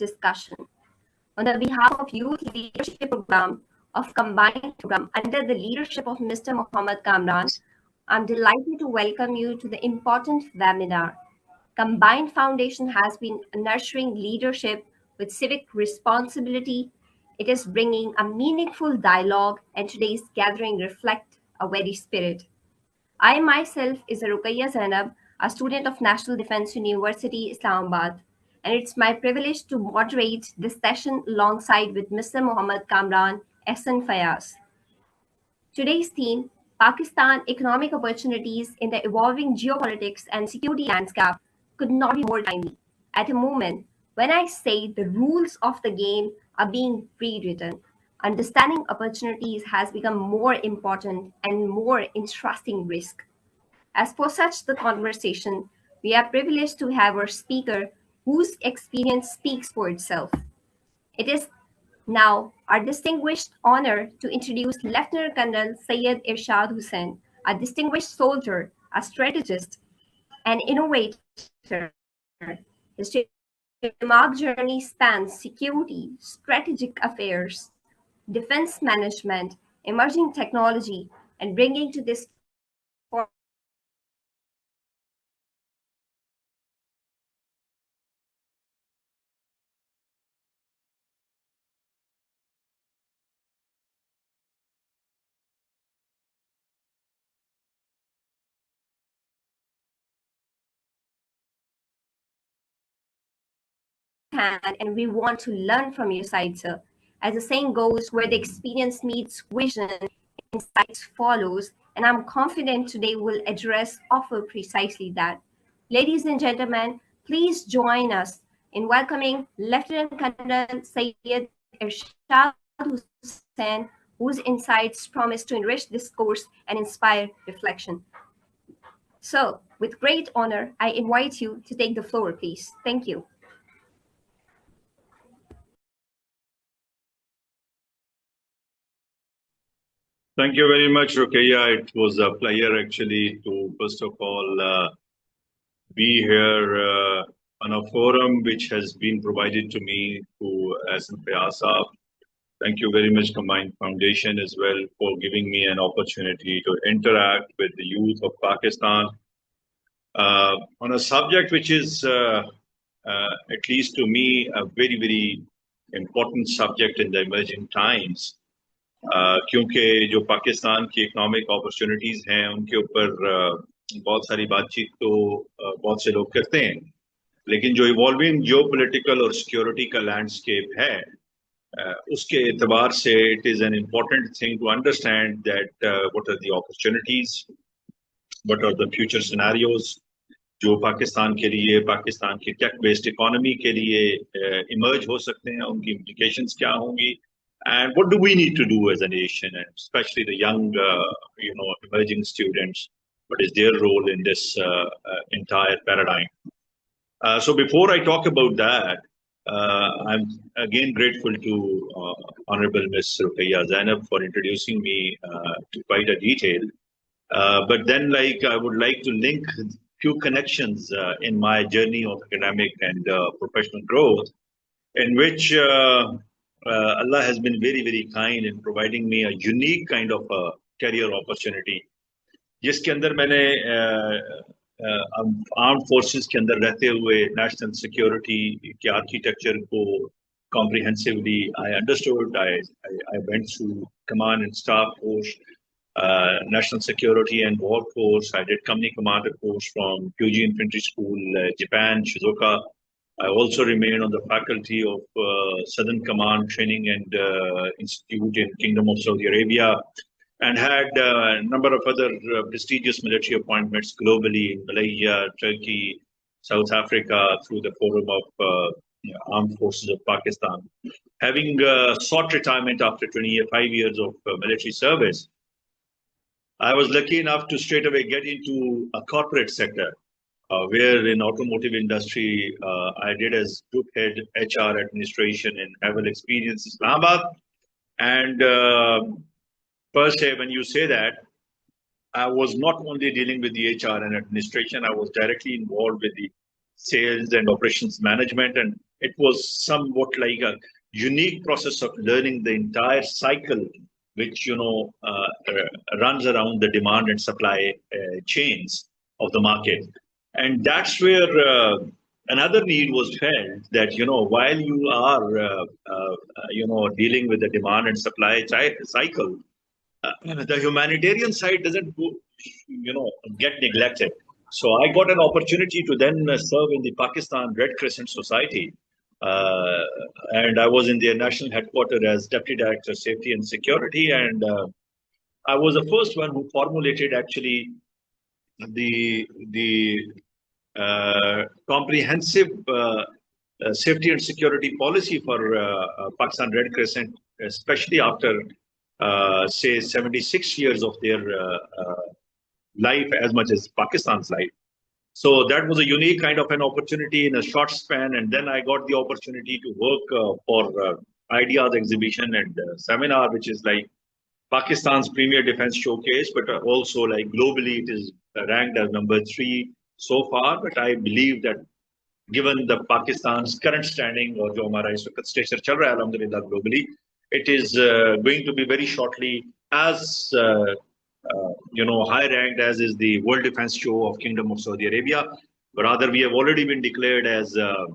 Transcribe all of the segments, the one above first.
discussion. On the behalf of Youth Leadership Program of Combined Program under the leadership of Mr. Mohammad Kamran, I'm delighted to welcome you to the important webinar. Combined Foundation has been nurturing leadership with civic responsibility. It is bringing a meaningful dialogue, and today's gathering reflects a very spirit. I myself is Ruqayya Zainab, a student of National Defense University, Islamabad, and it's my privilege to moderate this session alongside with Mr. Mohammad Kamran, Ehsan Fayaz. Today's theme, Pakistan Economic Opportunities in the Evolving Geopolitics and Security Landscape, could not be more timely. At a moment when I say the rules of the game are being rewritten, understanding opportunities has become more important and more interesting risk. As for such the conversation, we are privileged to have our speaker whose experience speaks for itself. It is now our distinguished honor to introduce Lieutenant Colonel Syed Irshad Hussain, a distinguished soldier, a strategist, an innovator. His remarkable journey spans security, strategic affairs, defense management, emerging technology, and bringing to this hand, and we want to learn from your side, sir. As the saying goes, where the experience meets vision, insights follows, and I'm confident today will offer precisely that. Ladies and gentlemen, please join us in welcoming Lieutenant Colonel Syed Irshad Hussain, whose insights promise to enrich discourse and inspire reflection. So, with great honor, I invite you to take the floor, please. Thank you. Thank you very much, Ruqayya. It was a pleasure actually to first of all be here on a forum which has been provided to me through Ehsan Fayaz Saab. Thank you very much, Combined Foundation, as well, for giving me an opportunity to interact with the youth of Pakistan on a subject which is, at least to me, a very, very important subject in the emerging times. क्योंकि जो पाकिस्तान की economic opportunities हैं उनके ऊपर बहुत सारी बातचीत तो बहुत से लोग करते हैं, लेकिन जो इवॉल्विंग जियोपॉलिटिकल और सिक्योरिटी का लैंडस्केप है उसके एतबार से it is an important thing to understand that what are the opportunities, what are the future scenarios जो पाकिस्तान के लिए, पाकिस्तान की टेक बेस्ड इकोनॉमी के लिए इमर्ज हो सकते हैं, उनकी इम्प्लिकेशंस क्या होंगी. And what do we need to do as a nation, and especially the young, emerging students? What is their role in this entire paradigm? So before I talk about that, I'm again grateful to Honorable Ms. Ruqayya Zainab for introducing me to quite a detail. But then, I would like to link few connections in my journey of academic and professional growth, in which Allah has been very, very kind in providing me a unique kind of a career opportunity, जिसके अंदर मैंने armed forces के अंदर रहते हुए national security के architecture को comprehensively I understood. I went through command and staff course, national security and war course. I did company commander course from QG Infantry School, Japan, Shizuoka. I also remained on the faculty of Southern Command Training and Institute in Kingdom of Saudi Arabia, and had a number of other prestigious military appointments globally in Malaysia, Turkey, South Africa, through the Forum of Armed Forces of Pakistan. Having sought retirement after 25 years of military service, I was lucky enough to straight away get into a corporate sector. Where in automotive industry, I did as group head HR administration in Havel Experience Islamabad. And per se, when you say that, I was not only dealing with the HR and administration, I was directly involved with the sales and operations management. And it was somewhat like a unique process of learning the entire cycle, which runs around the demand and supply chains of the market. And that's where another need was felt that while you are dealing with the demand and supply cycle, the humanitarian side doesn't get neglected. So I got an opportunity to then serve in the Pakistan Red Crescent Society, uh, and I was in their national headquarters as Deputy Director Safety and Security, and I was the first one who formulated actually the comprehensive safety and security policy for Pakistan Red Crescent, especially after say 76 years of their life as much as Pakistan's life. So that was a unique kind of an opportunity in a short span. And then I got the opportunity to work for Ideas exhibition and seminar, which is like Pakistan's premier defense showcase, but also like globally it is ranked as #3 so far. But I believe that given the Pakistan's current standing or जो हमारा इस वक्त stature चल रहा है alhamdulillah globally, it is going to be very shortly as high ranked as is the World Defense Show of Kingdom of Saudi Arabia. But rather we have already been declared as a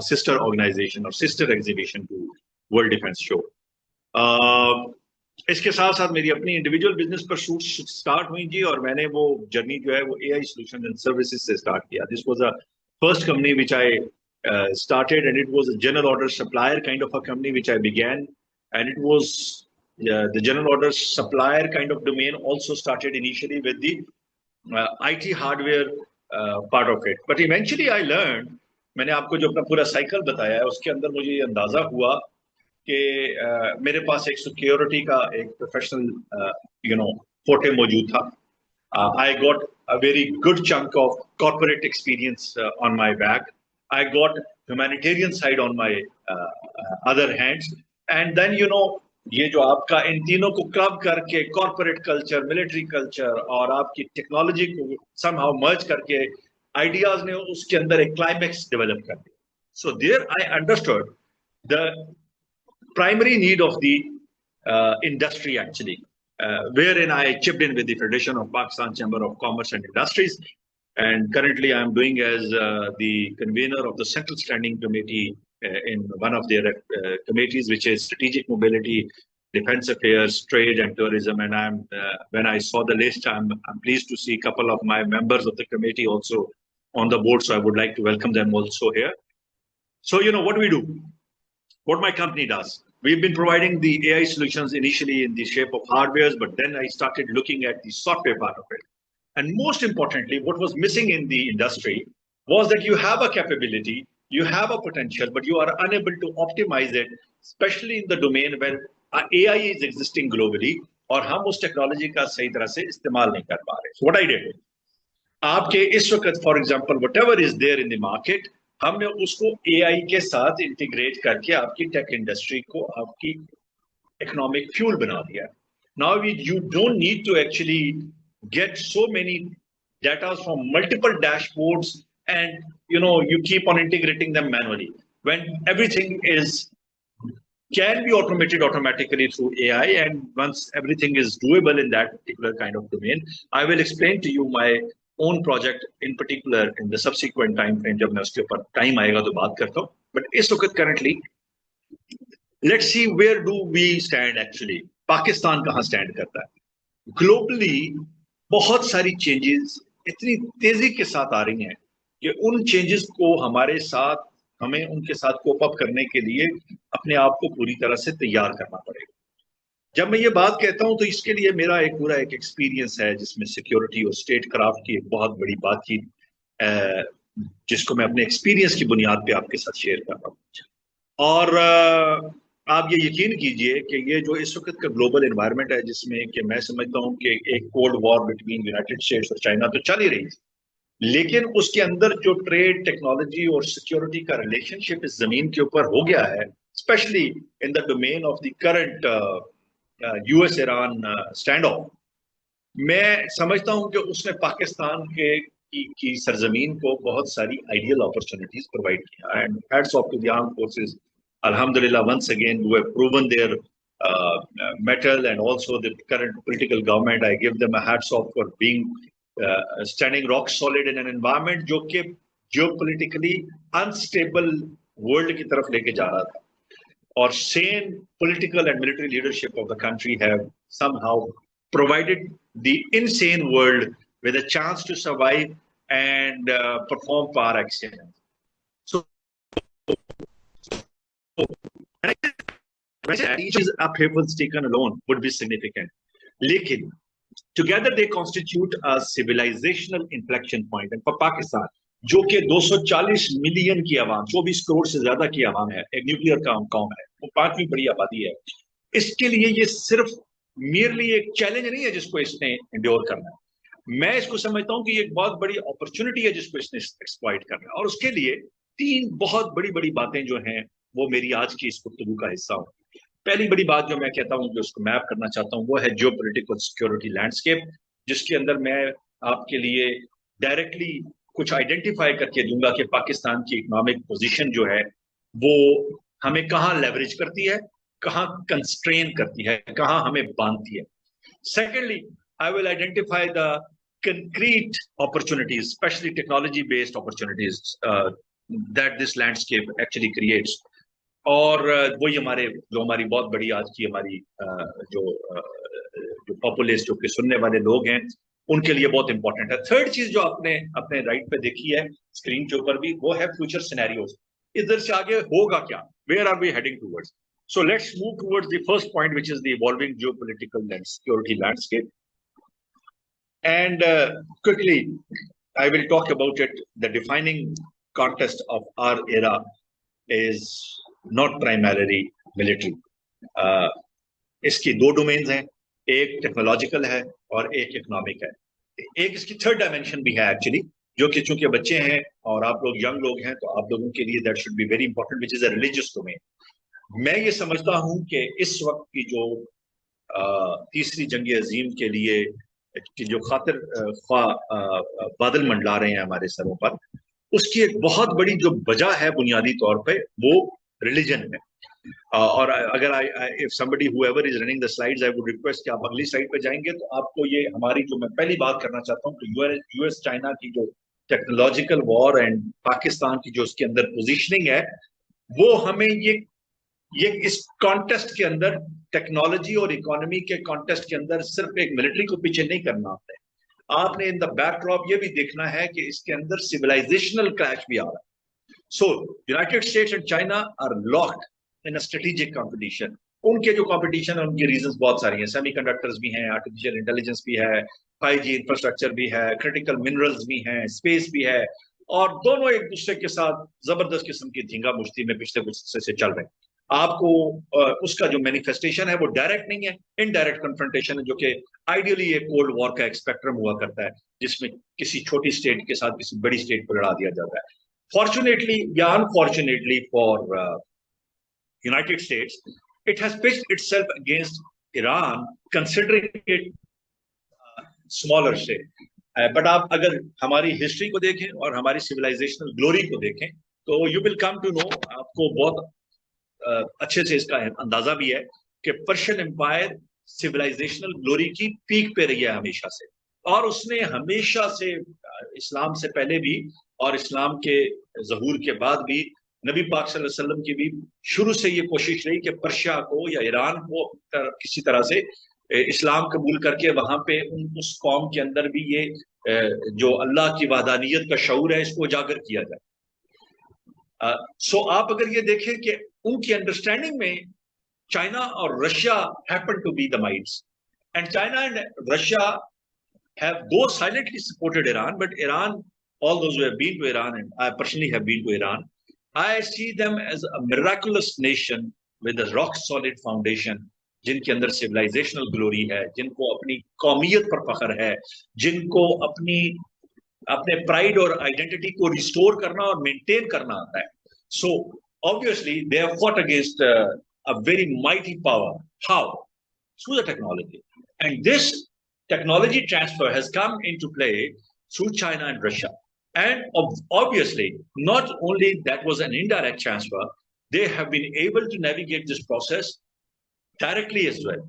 sister organization or sister exhibition to World Defense Show. इसके साथ साथ मेरी अपनी individual business पर shoot start हुई जी, और मैंने वो जर्नी जो है वो AI Solutions and Services से स्टार्ट किया. This was a first company which I started, and it was a general order supplier kind of a company which I began, and it was the general order supplier kind of domain also started initially with the IT hardware part of it. But eventually I learned, मैंने आपको जो अपना पूरा cycle बताया है उसके अंदर मुझे ये अंदाजा हुआ कि मेरे पास एक सिक्योरिटी का एक प्रोफेशनल फोटे मौजूद था. I got a very good chunk of corporate experience on my back. I got humanitarian side on my other hands, and then ये जो आपका इन तीनों को क्लब करके कॉर्पोरेट कल्चर, मिलिट्री कल्चर और आपकी टेक्नोलॉजी को somehow merge करके आइडियाज ने उसके अंदर एक क्लाइमेक्स डेवलप कर दिया. So there I understood the primary need of the industry actually, wherein I chipped in with the Federation of Pakistan Chamber of Commerce and Industries, and currently I am doing as the convener of the Central Standing Committee in one of their committees, which is Strategic Mobility, Defense Affairs, Trade and Tourism. And I'm when I saw the list, I'm pleased to see a couple of my members of the committee also on the board, so I would like to welcome them also here. So what we do, what my company does. We've been providing the AI solutions initially in the shape of hardwares, but then I started looking at the software part of it. And most importantly, what was missing in the industry was that you have a capability, you have a potential, but you are unable to optimize it, especially in the domain where AI is existing globally, और हम उस technology का सही तरह से इस्तेमाल नहीं कर पा रहे. So what I did, आपके इस वक्त for example whatever is there in the market, हमने उसको AI के साथ इंटीग्रेट करके आपकी टेक इंडस्ट्री को आपकी इकोनॉमिक फ्यूल बना दिया. Now you don't need to actually get so many data from multiple dashboards, and you keep on integrating them manually when everything can be automated automatically through AI. And once everything is doable in that particular kind of domain, I will explain to you my own project in particular in the subsequent time frame. जब मैं उसके ऊपर time आएगा तो बात करता हूँ. But इस वक्त currently, let's see where do we stand actually. Pakistan कहाँ stand करता है? Globally बहुत सारी changes इतनी तेजी के साथ आ रही हैं कि उन changes को हमें उनके साथ कोप अप करने के लिए अपने आप को पूरी तरह से तैयार करना पड़ेगा. जब मैं ये बात कहता हूं तो इसके लिए मेरा एक पूरा एक एक्सपीरियंस है जिसमें सिक्योरिटी और स्टेट क्राफ्ट की एक बहुत बड़ी बातचीत, जिसको मैं अपने एक्सपीरियंस की बुनियाद पे आपके साथ शेयर कर रहा हूँ. और आप ये यकीन कीजिए कि ये जो इस वक्त का ग्लोबल एनवायरनमेंट है, जिसमें कि मैं समझता हूँ कि एक cold war between United states और चाइना तो चल ही रही थी, लेकिन उसके अंदर जो ट्रेड, टेक्नोलॉजी और सिक्योरिटी का रिलेशनशिप इस जमीन के ऊपर हो गया है, specially in the domain of the current US-Iran stand of, मैं समझता हूं कि उसने पाकिस्तान के की सरजमीन को बहुत सारी आइडियल अपॉर्चुनिटीज प्रोवाइड किया and hats off to the armed forces alhamdulillah once again who have proven their mettle and also the current political government. I give them a hats off for being standing rock solid in an environment जो कि geopolitically unstable world की तरफ लेके जा रहा था और sane political and military leadership of the country have somehow provided the insane world with a chance to survive and perform par excellence. So each upheavals taken alone would be significant. Lekin, together they constitute a civilizational inflection point. And for Pakistan, जो कि 240 million की आवाम, 24 करोड़ से ज्यादा की आवाम है, एक nuclear कौम है, वो 5वीं बड़ी आबादी है, इसके लिए ये सिर्फ मेरली एक चैलेंज नहीं है जिसको इसने इंड्योर करना है। मैं इसको समझता हूं कि एक बहुत बड़ी अपॉर्चुनिटी है जिसको इसने एक्सप्लॉइट करना है और उसके लिए 3 बहुत बड़ी बड़ी बातें जो हैं वो मेरी आज की इस गुफ्तगू का हिस्सा हो। पहली बड़ी बात जो मैं कहता हूं, जो उसको मैप करना चाहता हूं, वो है जियोपॉलिटिकल सिक्योरिटी लैंडस्केप, जिसके अंदर मैं आपके लिए डायरेक्टली कुछ आइडेंटिफाई करके दूंगा कि पाकिस्तान की इकोनॉमिक पोजीशन जो है वो हमें कहां लेवरेज करती है, कहां कंस्ट्रेन करती है, कहां हमें बांधती है। Secondly, I will identify the concrete opportunities, especially technology-based opportunities that this landscape actually creates. और वही हमारी बहुत बड़ी आज की हमारी जो पॉपुलेस जो कि सुनने वाले लोग हैं उनके लिए बहुत इंपॉर्टेंट है। थर्ड चीज जो आपने अपने राइट पे देखी है स्क्रीन के ऊपर भी, वो है फ्यूचर सिनेरियोज। इधर से आगे होगा क्या, where are we heading towards. So let's move towards the first point which is the evolving geopolitical and security landscape and quickly I will talk about it. The defining contest of our era is not primarily military. इसकी 2 domains हैं, एक technological है और एक economic है। एक इसकी third dimension भी है एक्चुअली, जो कि चूंकि बच्चे हैं और आप लोग यंग लोग हैं तो आप लोगों के लिए that should be very important, which is a religious domain. मैं ये समझता हूं कि इस वक्त की जो तीसरी जंग अजीम के लिए कि जो खातिर बादल मंडला रहे हैं हमारे सरों पर, उसकी एक बहुत बड़ी जो वजह है बुनियादी तौर पे वो रिलीजन है। और अगर if somebody whoever is running the slides, I would request कि आप अगली स्लाइड पे जाएंगे तो आपको ये हमारी जो मैं पहली बात करना चाहता हूँ कि यूएस चाइना की जो टेक्नोलॉजिकल वॉर एंड पाकिस्तान की जो उसके अंदर पोजिशनिंग है, वो हमें ये इस कॉन्टेस्ट के अंदर टेक्नोलॉजी और इकोनॉमी के कॉन्टेस्ट के अंदर सिर्फ एक मिलिट्री को पीछे नहीं करना होता है। आपने इन द बैकड्रॉप ये भी देखना है कि इसके अंदर सिविलाइजेशनल क्रैश भी आ रहा है। So United States and China are locked in a strategic competition. उनके जो कंपटीशन है उनकी रीजंस बहुत सारी हैं, सेमीकंडक्टर्स भी हैं, आर्टिफिशियल इंटेलिजेंस भी है, 5G इंफ्रास्ट्रक्चर भी है, क्रिटिकल मिनरल्स भी हैं, स्पेस भी है, और दोनों एक दूसरे के साथ जबरदस्त किस्म की धींगा मुश्ती में पिछले कुछ से चल रहे हैं। आपको उसका जो मैनिफेस्टेशन है वो डायरेक्ट नहीं है, इनडायरेक्ट कन्फ्रंटेशन है, जो कि आइडियली एक कोल्ड वॉर का एक स्पेक्ट्रम हुआ करता है जिसमें किसी छोटी स्टेट के साथ किसी बड़ी स्टेट को लड़ा दिया जाता है। फॉर्चुनेटली या unfortunately for United states, it has pitched itself against Iran considering it smaller state. But आप अगर हमारी हिस्ट्री को देखें और हमारी सिविलाइजेशनल ग्लोरी को देखें तो you will come to know, आपको बहुत अच्छे से इसका अंदाजा भी है कि पर्शियन एम्पायर सिविलाइजेशनल ग्लोरी की पीक पे रही है हमेशा से, और उसने हमेशा से इस्लाम से पहले भी और इस्लाम के ज़हूर के बाद भी नबी पाक सल्लल्लाहु अलैहि वसल्लम की भी शुरू से ये कोशिश रही कि पर्शिया को या ईरान को किसी तरह से इस्लाम कबूल करके वहां पे उस कौम के अंदर भी ये जो अल्लाह की वहदानियत का शऊर है इसको उजागर किया जाए। सो आप अगर ये देखें कि उनकी अंडरस्टैंडिंग में चाइना और Russia happen to be the mights, and China and Russia have both silently supported Iran, but Iran, all those who have been to Iran, and I personally have been to Iran, I see them as a miraculous nation with a rock solid foundation, जिनके अंदर civilisational glory है, जिनको अपनी कौमियत पर फख्र है, जिनको अपने pride और आइडेंटिटी को रिस्टोर करना और मेंटेन करना आता है। So obviously they have fought against a very mighty power. How? Through the technology, and this technology transfer has come into play through China and Russia. And obviously, not only that was an indirect transfer, they have been able to navigate this process directly as well.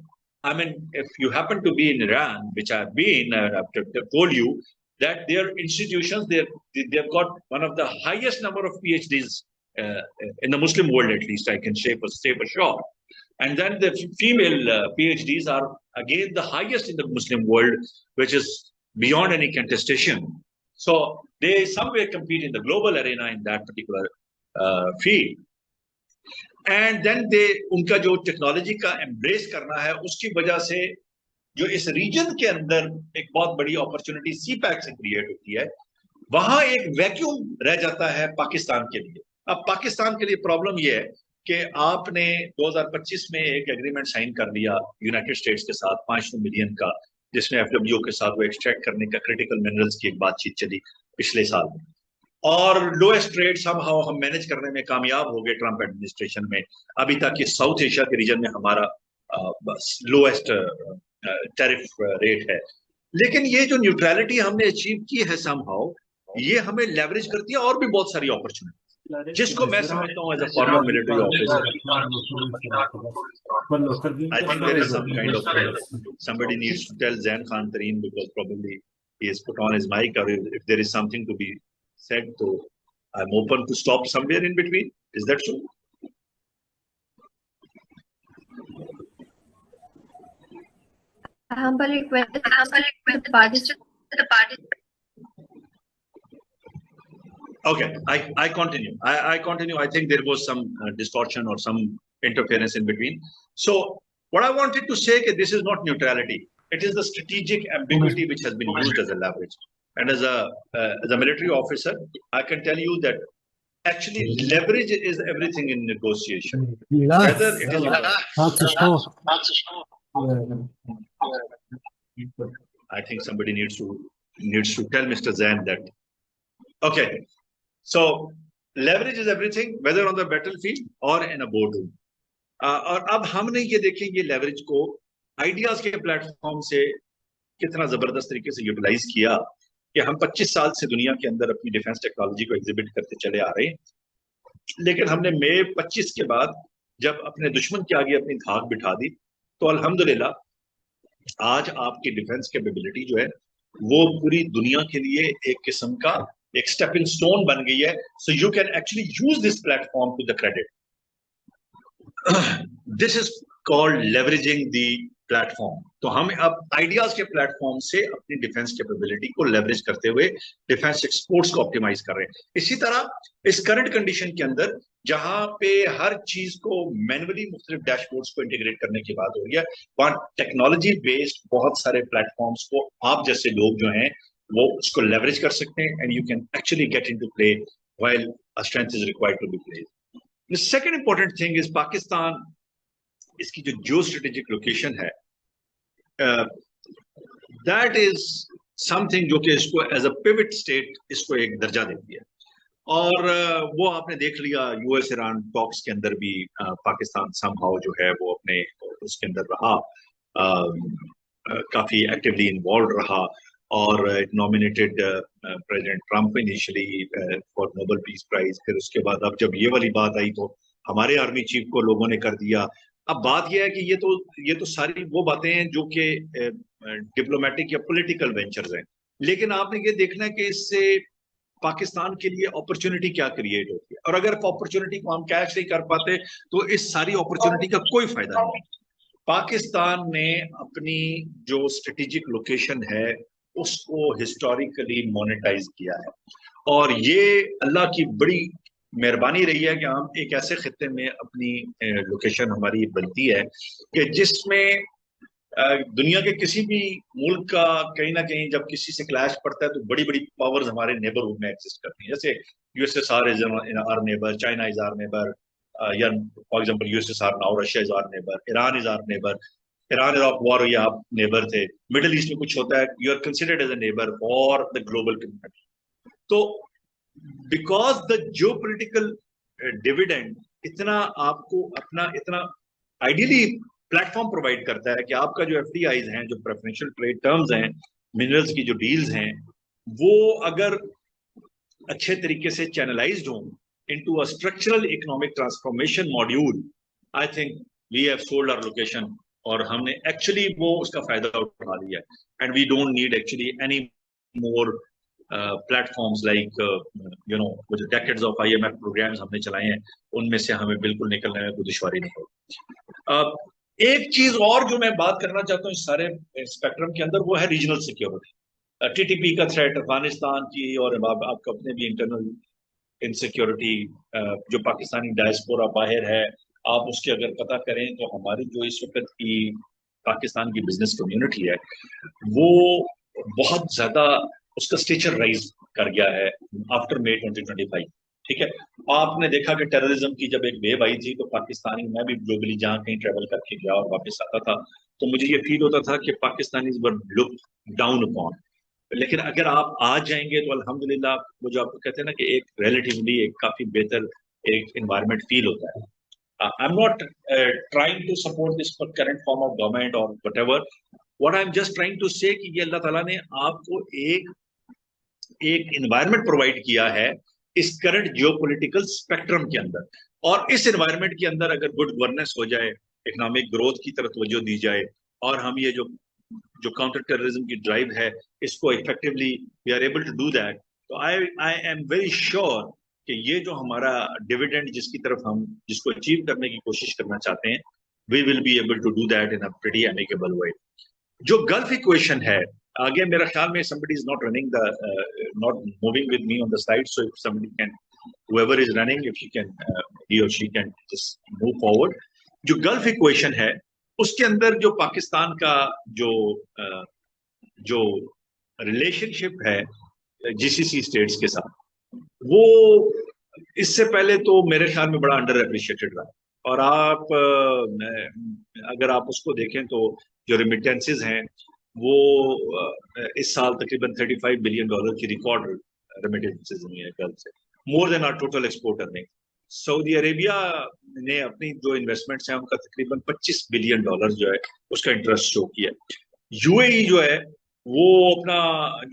I mean, if you happen to be in Iran, which I've been, I've told you that their institutions, they've got one of the highest number of PhDs in the Muslim world, at least I can say for sure. And then the female PhDs are again the highest in the Muslim world, which is beyond any contestation. So they somewhere compete in the global arena in that particular field. And then they उनका जो technology का embrace करना है उसकी वजह से जो इस रीजन के अंदर एक बहुत बड़ी अपॉर्चुनिटी सीपैक से क्रिएट होती है, वहां एक वैक्यूम रह जाता है पाकिस्तान के लिए। अब पाकिस्तान के लिए प्रॉब्लम यह है कि आपने 2025 में एक एग्रीमेंट साइन कर लिया यूनाइटेड स्टेट्स के साथ 500 मिलियन का, जिसमें एफडब्ल्यूओ के साथ वो एक्सट्रैक्ट करने का क्रिटिकल मिनरल्स की एक बातचीत चली पिछले साल में, और लोएस्ट रेट समहाउ हम मैनेज करने में कामयाब हो गए ट्रंप एडमिनिस्ट्रेशन में। अभी तक ये साउथ एशिया के रीजन में हमारा लोएस्ट टैरिफ रेट है। लेकिन ये जो न्यूट्रलिटी हमने अचीव की है समहाउ, ये हमें लेवरेज करती है और भी बहुत सारी अपॉर्चुनिटी, जिसको मैं समझता हूँ as a former military officer. I think there is some kind of somebody needs to tell Zain Khan Tareen, because probably he has put on his mic, or if there is something to be said, so I'm open to stop somewhere in between. Is that true? Humble request to participate. Okay, I continue. I continue. I think there was some distortion or some interference in between. So what I wanted to say is this is not neutrality. It is the strategic ambiguity which has been used as a leverage. And as a military officer, I can tell you that actually leverage is everything in negotiation. Whether it is I think somebody needs to tell Mr. Zain that. Okay, so leverage is everything, whether on the battlefield or in a boardroom. और अब हमने ये देखें ये leverage को ideas के platform से कितना जबरदस्त तरीके से यूटिलाइज किया कि हम 25 साल से दुनिया के अंदर अपनी डिफेंस टेक्नोलॉजी को एग्जिबिट करते चले आ रहे हैं, लेकिन हमने मई 25 के बाद जब अपने दुश्मन के आगे अपनी धाक बिठा दी, तो अल्हम्दुलिल्लाह आज आपकी डिफेंस कैपेबिलिटी जो है वो पूरी दुनिया के लिए एक किस्म का एक स्टेपिंग स्टोन बन गई है। So you can actually use this platform to the credit. This is called leveraging the platform. तो हम अब आइडियाज के प्लेटफॉर्म से अपनी डिफेंस कैपेबिलिटी को लेवरेज करते हुए डिफेंस एक्सपोर्ट्स को ऑप्टिमाइज कर रहे हैं। इसी तरह इस करंट कंडीशन के अंदर जहां पे हर चीज को मैनुअली मुख्तलिफ डैशबोर्ड्स को इंटीग्रेट करने की बात हो रही है, वहां टेक्नोलॉजी बेस्ड बहुत सारे प्लेटफॉर्म्स को आप जैसे लोग जो हैं वो उसको लेवरेज कर सकते हैं, and you can actually get into play while a strength is required to be played. The second important thing is Pakistan, इसकी जो जियो स्ट्रेटेजिक लोकेशन है, दैट इज समथिंग जो कि इसको एज अ पिवट स्टेट इसको एक दर्जा देती है। और वो आपने देख लिया यूएस ईरान टॉक्स के अंदर भी पाकिस्तान समहाउ जो है वो अपने उसके अंदर रहा, काफी एक्टिवली इन्वॉल्व रहा, और nominated president Trump initially for Nobel peace prize. फिर उसके बाद अब जब ये वाली बात आई तो हमारे आर्मी चीफ को लोगों ने कर दिया। अब बात यह है कि ये तो सारी वो बातें हैं जो कि डिप्लोमेटिक या पॉलिटिकल वेंचर्स हैं, लेकिन आपने ये देखना है कि इससे पाकिस्तान के लिए अपॉर्चुनिटी क्या क्रिएट होती है, और अगर अपॉर्चुनिटी को हम कैच नहीं कर पाते तो इस सारी अपॉर्चुनिटी का कोई फायदा नहीं। पाकिस्तान ने अपनी जो स्ट्रेटेजिक लोकेशन है उसको हिस्टोरिकली मोनेटाइज किया है, और ये अल्लाह की बड़ी मेहरबानी रही है कि हम एक ऐसे खित्ते में अपनी लोकेशन हमारी बनती है कि जिसमें दुनिया के किसी भी मुल्क का कहीं ना कहीं जब किसी से क्लैश पड़ता है तो बड़ी बड़ी पावर्स हमारे नेबरहुड में एग्जिस्ट करती हैं। जैसे USSR is our neighbour, China is our neighbour, या for example USSR now Russia is our neighbour, Iran is our neighbour. Iran is of war, या आप नेबर थे। मिडिल ईस्ट में कुछ होता है, you are considered as a neighbour for the global community. तो because the geopolitical dividend इतना आपको अपना इतना आइडियली प्लेटफॉर्म प्रोवाइड करता है कि आपका जो एफडीआईज हैं, जो प्रेफरेंशियल ट्रेड टर्म्स हैं, मिनरल्स की जो डील्स हैं, वो अगर अच्छे तरीके से चैनलाइज्ड हो into a structural economic transformation module, I think we have sold our location, और हमने एक्चुअली वो उसका फायदा उठा लिया है, and we don't need actually any more platforms like वो जो डेकेड्स ऑफ IMF प्रोग्राम्स हमने चलाए हैं, उनमें से हमें बिल्कुल निकलने में कोई दुश्वारी नहीं होगी। एक चीज और जो मैं बात करना चाहता हूँ इस सारे स्पेक्ट्रम के अंदर, वो है रीजनल सिक्योरिटी। TTP का थ्रेट, अफगानिस्तान की, और आपका अपने भी इंटरनल इनसिक्योरिटी, जो पाकिस्तानी डायस्पोरा बाहर है, आप उसके अगर पता करें तो हमारी जो इस वक्त की पाकिस्तान की बिजनेस कम्युनिटी है वो बहुत ज्यादा उसका स्टेचर राइज कर गया है आफ्टर May 2025। ठीक है, आपने देखा कि टेररिज्म की जब एक वेव आई थी तो पाकिस्तानी, मैं भी ग्लोबली जहाँ कहीं ट्रेवल करके गया और वापस आता था तो मुझे ये फील होता था कि पाकिस्तानीज वर लुक डाउन अपॉन। लेकिन अगर आप आ जाएंगे तो अल्हम्दुलिल्लाह, वो जो आपको कहते हैं ना कि एक रिलेटिवली एक काफी बेहतर एक एनवायरनमेंट फील होता है। I am not trying to support this current form of government और whatever, what I am just trying to say कि ये अल्लाह ताला ने आपको एक एनवायरनमेंट प्रोवाइड किया है इस करंट जियोपॉलिटिकल स्पेक्ट्रम के अंदर, और इस एनवायरनमेंट के अंदर अगर गुड गवर्नेंस हो जाए, इकोनॉमिक ग्रोथ की तरफ तवज्जो दी जाए, और हम ये जो काउंटर टेररिज्म की ड्राइव है इसको effectively we are able to do that, तो आई एम वेरी श्योर कि ये जो हमारा डिविडेंड जिसकी तरफ हम जिसको अचीव करने की कोशिश करना चाहते हैं, we will be able to do that in a pretty amicable way. जो गल्फ इक्वेशन है, आगे मेरा ख्याल में somebody is not running the not moving with me on the slide, so if somebody can, whoever is running, if she can he or she can just move forward। जो Gulf equation है उसके अंदर जो पाकिस्तान का जो relationship है GCC states के साथ, वो इससे पहले तो मेरे ख्याल में बड़ा अंडर एप्रिशिएटेड रहा, और आप अगर आप उसको देखें तो जो रिमिटेंसेज हैं वो इस साल तकरीबन $35 बिलियन की रिकॉर्ड रेमिटेंसेज हुई है गल्फ से, more than our total export earning. Saudi Arabia ने अपनी जो इन्वेस्टमेंट्स हैं उनका तकरीबन $25 बिलियन जो है उसका इंटरेस्ट शो किया। UAE जो है वो अपना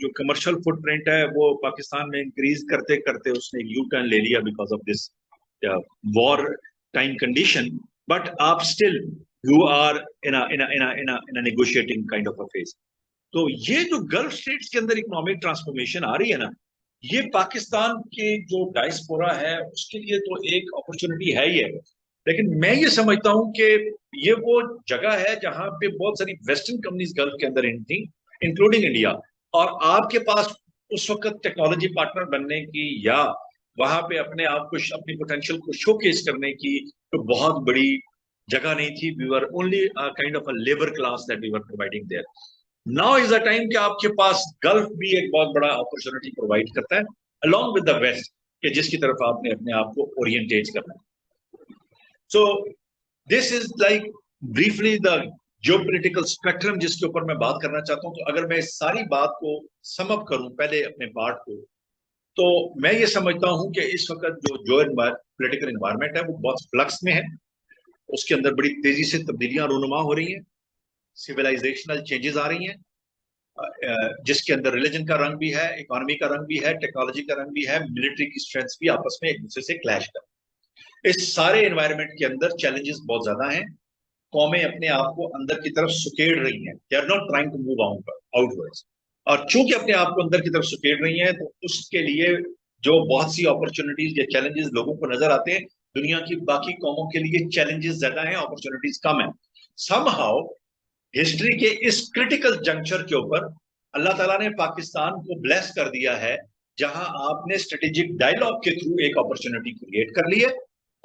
जो कमर्शियल फुटप्रिंट है वो पाकिस्तान में इंक्रीज करते करते उसने एक यू टर्न ले लिया because of this war time condition, but आप still you are in a negotiating kind of a phase. तो ये जो गल्फ स्टेट्स के अंदर इकोनॉमिक ट्रांसफॉर्मेशन आ रही है ना, ये पाकिस्तान के जो डायस्पोरा है उसके लिए तो एक अपॉर्चुनिटी है ही है, लेकिन मैं ये समझता हूं कि ये वो जगह है जहां पे बहुत सारी वेस्टर्न कंपनीज गल्फ के अंदर इन थी, इंक्लूडिंग इंडिया, और आपके पास उस वक्त टेक्नोलॉजी पार्टनर बनने की या वहां पे अपने आप को अपनी पोटेंशियल को शोकेस करने की तो बहुत बड़ी जगह नहीं थी। We were only kind of a labour class that we were providing there. Now is the time कि आपके पास गल्फ भी एक बहुत बड़ा अपॉर्चुनिटी प्रोवाइड करता है अलॉन्ग विद द वेस्ट, कि जिसकी तरफ आपने अपने आप को ओरिएंटेट करना है। So this is like briefly the geopolitical spectrum जिसके ऊपर मैं बात करना चाहता हूं। तो अगर मैं इस सारी बात को सम अप करूं पहले अपने पार्ट को, तो मैं ये समझता हूं कि इस वक्त जो पॉलिटिकल एनवायरनमेंट है वो बहुत फ्लक्स में है, उसके अंदर बड़ी तेजी से तब्दीलियां रूनुमा हो रही हैं, सिविलाइजेशनल चेंजेस आ रही हैं, जिसके अंदर रिलीजन का रंग भी है, इकोनॉमी का रंग भी है, टेक्नोलॉजी का रंग भी है, मिलिट्री की स्ट्रेंथ भी आपस में एक दूसरे से क्लैश कर। इस सारे एनवायरनमेंट के अंदर चैलेंजेस बहुत ज्यादा हैं, कौमें अपने आप को अंदर की तरफ सुकेड़ रही हैं, they are not trying to move outwards, और चूंकि अपने आप को अंदर की तरफ सुकेड़ रही हैं तो उसके लिए जो बहुत सी अपॉर्चुनिटीज या चैलेंजेस लोगों को नजर आते हैं, दुनिया की बाकी कौमों के लिए चैलेंजेस ज्यादा हैं, अपॉर्चुनिटीज कम है। समहाउ हिस्ट्री के इस क्रिटिकल जंक्चर के ऊपर अल्लाह ताला ने पाकिस्तान को ब्लेस कर दिया है, जहां आपने स्ट्रेटेजिक डायलॉग के थ्रू एक अपॉर्चुनिटी क्रिएट कर ली है,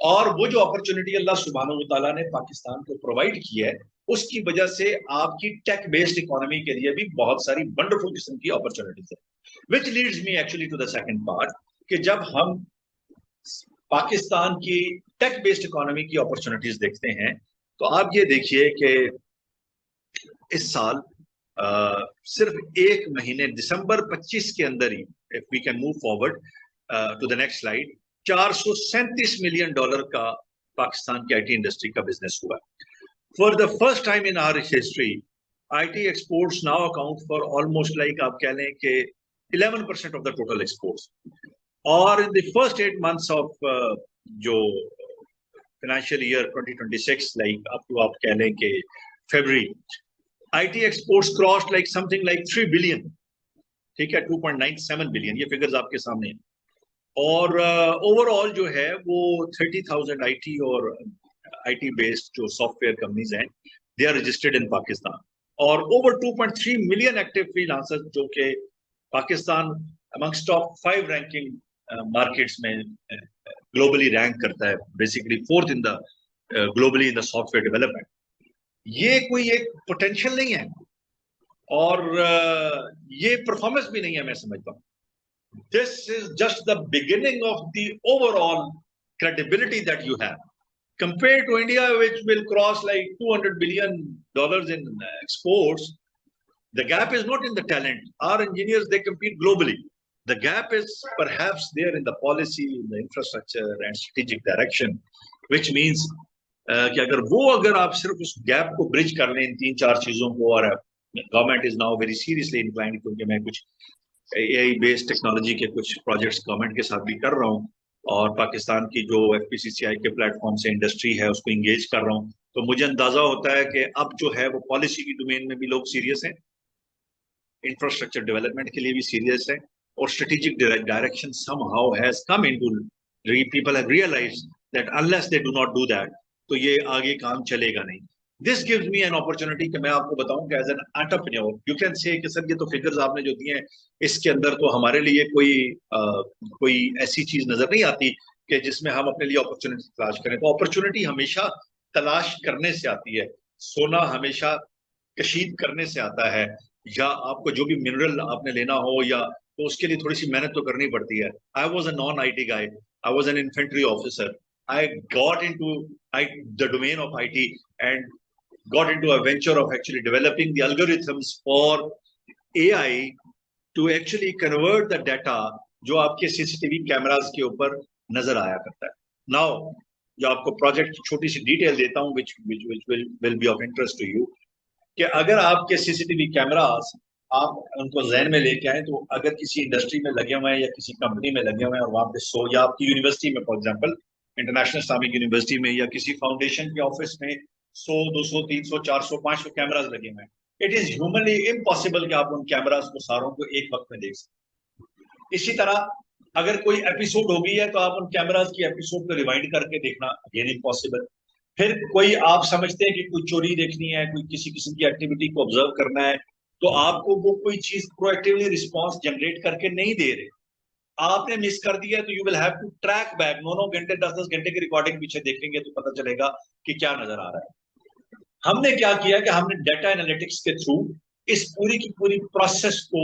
और वो जो अपॉर्चुनिटी अल्लाह सुब्हानहू व तआला ने पाकिस्तान को प्रोवाइड की है उसकी वजह से आपकी टेक बेस्ड इकोनॉमी के लिए भी बहुत सारी वंडरफुल किस्म की अपॉर्चुनिटीज है, which leads me actually to the second part, कि जब हम पाकिस्तान की टेक बेस्ड इकोनॉमी की अपॉर्चुनिटीज देखते हैं तो आप ये देखिए कि इस साल सिर्फ एक महीने दिसंबर 25 के अंदर ही, if we can move forward to the next slide, $437 million का पाकिस्तान की IT इंडस्ट्री का बिजनेस हुआ। For the first time in our history IT exports now account for almost like आप कह लें कि 11% of the total exports. और in the first 8 months of जो financial year 2026, like up to आप कह लें कि February, IT exports crossed like something like 3 billion. ठीक है, 2.97 billion, ये figures आपके सामने हैं. और ओवरऑल जो है वो 30,000 IT और IT based जो सॉफ्टवेयर कंपनीज हैं, they are registered in Pakistan. और ओवर 2.3 मिलियन एक्टिव फ्रीलांसर्स जो कि Pakistan amongst top 5 ranking markets में ग्लोबली रैंक करता है, basically 4th in the globally in the software development. ये कोई एक पोटेंशियल नहीं है और ये परफॉर्मेंस भी नहीं है, मैं समझता हूँ. This is just the beginning of the overall credibility that you have. Compared to India, which will cross like $200 billion in exports, the gap is not in the talent. Our engineers, they compete globally. The gap is perhaps there in the policy, in the infrastructure and strategic direction, which means कि अगर आप सिर्फ उस gap को bridge कर लें इन 3-4 चीजों को, और government is now very seriously inclined, क्योंकि मैं कुछ AI बेस्ड टेक्नोलॉजी के कुछ प्रोजेक्ट्स गवर्नमेंट के साथ भी कर रहा हूँ और पाकिस्तान की जो FPCCI के प्लेटफॉर्म से इंडस्ट्री है उसको इंगेज कर रहा हूँ, तो मुझे अंदाजा होता है कि अब जो है वो पॉलिसी की डोमेन में भी लोग सीरियस हैं, इंफ्रास्ट्रक्चर डेवलपमेंट के लिए भी सीरियस है, और strategic direction somehow has come into, people have realized that unless they do not do that, तो ये आगे काम चलेगा नहीं. This gives me an opportunity कि मैं आपको बताऊं कि as an entrepreneur, you can say कि सर ये तो फिगर्स आपने जो दिए हैं इसके अंदर तो हमारे लिए कोई ऐसी चीज नजर नहीं आती कि जिसमें हम अपने लिए अपॉर्चुनिटी तलाश करें. तो अपॉर्चुनिटी हमेशा तलाश करने से आती है, सोना हमेशा कशीद करने से आता है, या आपको जो भी मिनरल आपने लेना हो या तो उसके लिए थोड़ी सी मेहनत तो करनी पड़ती है. I was a non IT guy, I was an infantry officer. I got into the domain of IT and got into a venture of actually developing the algorithms for AI to actually convert the data जो आपके CCTV cameras के ऊपर नजर आया करता है. Now, जो आपको प्रोजेक्ट छोटी सी डिटेल देता हूँ which will be of interest to you, कि अगर आपके CCTV कैमरास आप उनको जहन में लेके आए, तो अगर किसी इंडस्ट्री में लगे हुए हैं या किसी कंपनी में लगे हुए हैं और वहां पे या आपकी यूनिवर्सिटी में, for example international Islamic university में या किसी फाउंडेशन के ऑफिस में 100, 200, 300, 400, 500 कैमरास लगे हुए हैं, इट इज ह्यूमनली इम्पॉसिबल कि आप उन कैमरास को सारों को एक वक्त में देख सकें. इसी तरह अगर कोई एपिसोड हो गई है तो आप उन कैमरास की एपिसोड को रिवाइंड करके देखना अगेन इम्पॉसिबल. फिर कोई आप समझते हैं कि कोई चोरी देखनी है, कोई किसी किस्म की एक्टिविटी को ऑब्जर्व करना है, तो आपको वो कोई चीज प्रोएक्टिवली रिस्पॉन्स जनरेट करके नहीं दे रहे, आपने मिस कर दिया, तो you will have to track back. 9 घंटे 10 घंटे की रिकॉर्डिंग पीछे देखेंगे तो पता चलेगा कि क्या नजर आ रहा है. हमने क्या किया कि हमने डेटा एनालिटिक्स के थ्रू इस पूरी की पूरी प्रोसेस को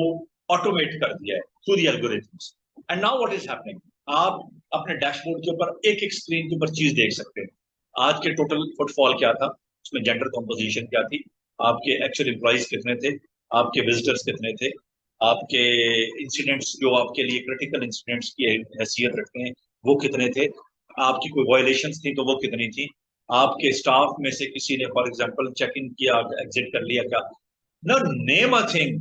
ऑटोमेट कर दिया है through the algorithms. And now what is happening, आप अपने डैशबोर्ड के ऊपर एक स्क्रीन के ऊपर चीज देख सकते हैं. आज के टोटल फुटफॉल क्या था, उसमें जेंडर कंपोजिशन क्या थी, आपके एक्चुअल एम्प्लॉइज कितने थे, आपके विजिटर्स कितने थे, आपके इंसिडेंट्स जो आपके लिए क्रिटिकल इंसिडेंट्स की हैसियत रखते हैं वो कितने थे, आपकी कोई वायलेशंस थी तो वो कितनी थी, आपके स्टाफ में से किसी ने फॉर एग्जांपल चेक इन किया, एग्जिट कर लिया क्या. No name a thing,